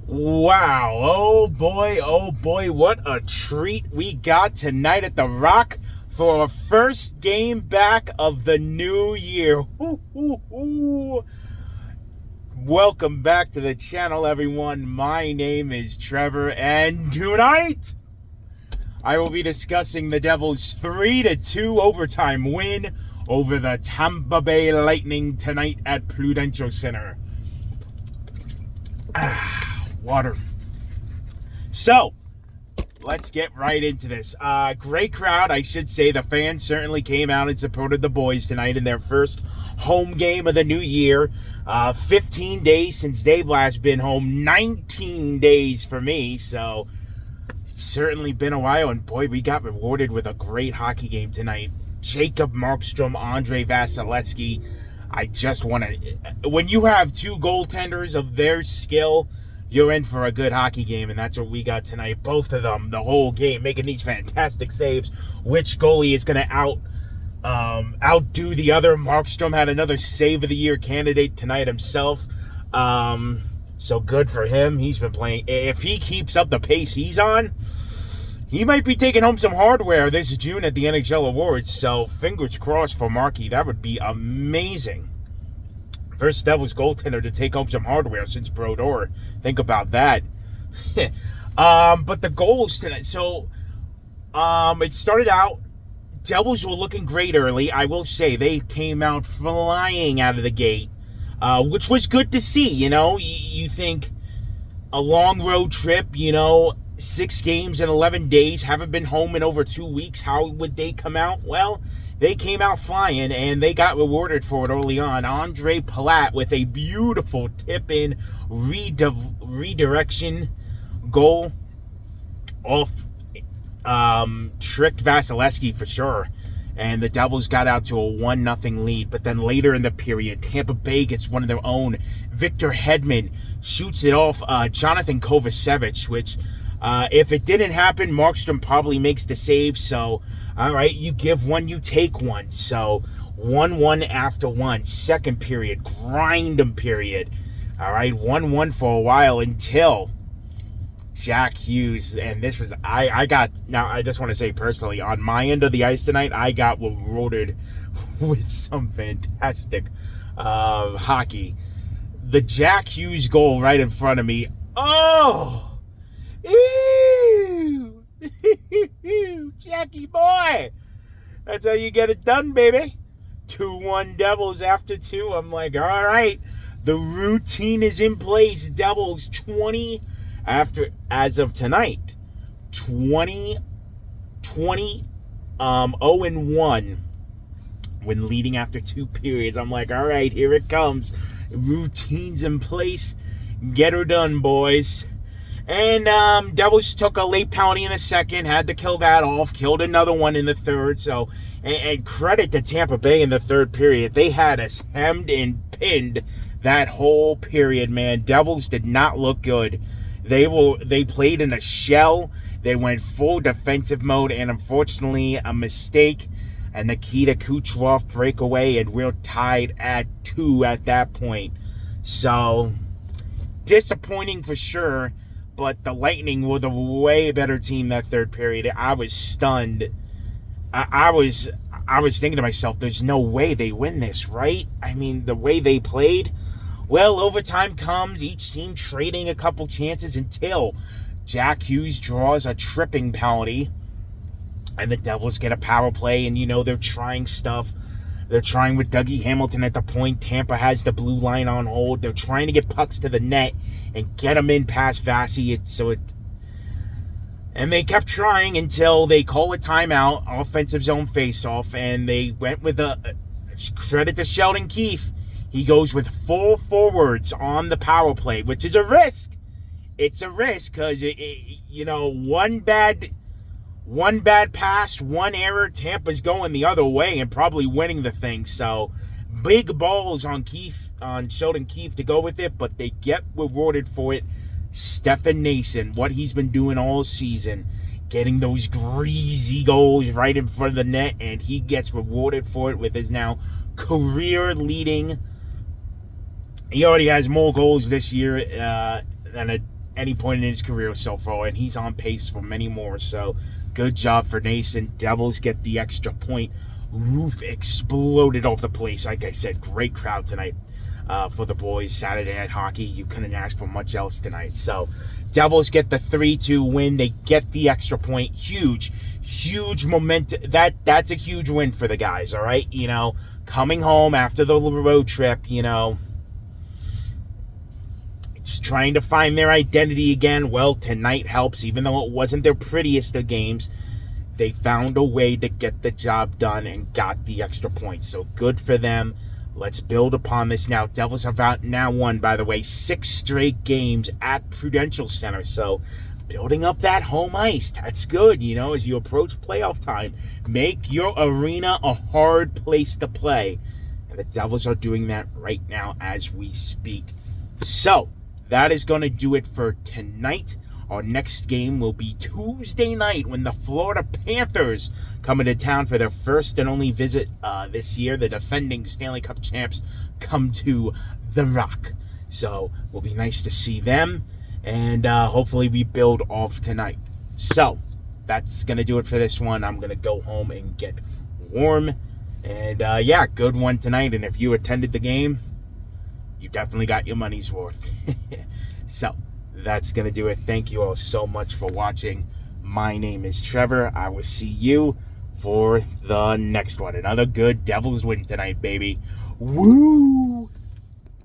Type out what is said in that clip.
Wow, oh boy, what a treat we got tonight at the Rock for our first game back of the new year. Welcome back to the channel, everyone. My name is Trevor, and tonight I will be discussing the Devils' 3-2 overtime win over the Tampa Bay Lightning tonight at Prudential Center. Water. So, let's get right into this. Great crowd, I should say. The fans certainly came out and supported the boys tonight in their first home game of the new year. 15 days since they've last been home. 19 days for me, so it's certainly been a while. And boy, we got rewarded with a great hockey game tonight. Jacob Markstrom, Andre Vasilevsky. I just want to... When you have two goaltenders of their skill, you're in for a good hockey game, and that's what we got tonight. Both of them, the whole game, making these fantastic saves. Which goalie is going to outdo the other? Markstrom had another Save of the Year candidate tonight himself. So good for him. He's been playing. If he keeps up the pace he's on, he might be taking home some hardware this June at the NHL Awards. So fingers crossed for Markey. That would be amazing. First Devils goaltender to take home some hardware since Brodeur. Think about that. But the goals tonight. So, it started out, Devils were looking great early. I will say they came out flying out of the gate, which was good to see. You know, you think a long road trip, 6 games in 11 days, haven't been home in over 2 weeks. How would they come out? Well, they came out flying, and they got rewarded for it early on. Andre Palat with a beautiful tip-in redirection goal off tricked Vasilevsky for sure. And the Devils got out to a 1-0 lead. But then later in the period, Tampa Bay gets one of their own. Victor Hedman shoots it off Jonathan Kovacevic, which... if it didn't happen, Markstrom probably makes the save. So, all right, you give one, you take one. So, 1-1 after one. Second period, grind 'em period. All right, 1-1 for a while until Jack Hughes. And this was, I just want to say personally, on my end of the ice tonight, I got rewarded with some fantastic hockey. The Jack Hughes goal right in front of me. Oh! Ew! Jackie boy! That's how you get it done, baby. 2-1 Devils after 2. I'm like, all right. The routine is in place. Devils 20 as of tonight. 0-1 when leading after 2 periods. I'm like, all right, here it comes. Routine's in place. Get her done, boys. And Devils took a late penalty in the second, had to kill that off, killed another one in the third. So, and credit to Tampa Bay in the third period. They had us hemmed and pinned that whole period, man. Devils did not look good. They played in a shell. They went full defensive mode, and unfortunately, a mistake, a Nikita Kucherov breakaway, and we're tied at 2 at that point. So, disappointing for sure. But the Lightning were the way better team that third period. I was stunned. I was thinking to myself, there's no way they win this, right? I mean, the way they played. Well, overtime comes, each team trading a couple chances until Jack Hughes draws a tripping penalty. And the Devils get a power play, and they're trying stuff. They're trying with Dougie Hamilton at the point. Tampa has the blue line on hold. They're trying to get pucks to the net and get them in past Vasi. And they kept trying until they call a timeout, offensive zone faceoff, and they went with credit to Sheldon Keefe. He goes with 4 forwards on the power play, which is a risk. It's a risk because, one bad pass, one error, Tampa's going the other way and probably winning the thing. So, big balls on Sheldon Keefe to go with it, but they get rewarded for it. Stefan Nason, what he's been doing all season, getting those greasy goals right in front of the net, and he gets rewarded for it with his now career leading. He already has more goals this year than any point in his career so far, and he's on pace for many more. So good job for Nason. Devils get the extra point. Roof exploded off the place. Like I said, great crowd tonight for the boys. Saturday Night Hockey. You couldn't ask for much else tonight. So Devils get the 3-2 win. They get the extra point. Huge momentum. That's a huge win for the guys, all right? You know, coming home after the road trip, you know, just trying to find their identity again. Well, tonight helps, even though it wasn't their prettiest of games. They found a way to get the job done and got the extra points. So good for them. Let's build upon this now. Devils have now won, by the way, 6 straight games at Prudential Center. So building up that home ice, that's good, you know, as you approach playoff time. Make your arena a hard place to play. And the Devils are doing that right now as we speak. So that is going to do it for tonight. Our next game will be Tuesday night when the Florida Panthers come into town for their first and only visit this year. The defending Stanley Cup champs come to The Rock. So it will be nice to see them, and hopefully we build off tonight. So that's going to do it for this one. I'm going to go home and get warm. And yeah, good one tonight. And if you attended the game, you definitely got your money's worth. So that's going to do it. Thank you all so much for watching. My name is Trevor. I will see you for the next one. Another good Devils win tonight, baby. Woo!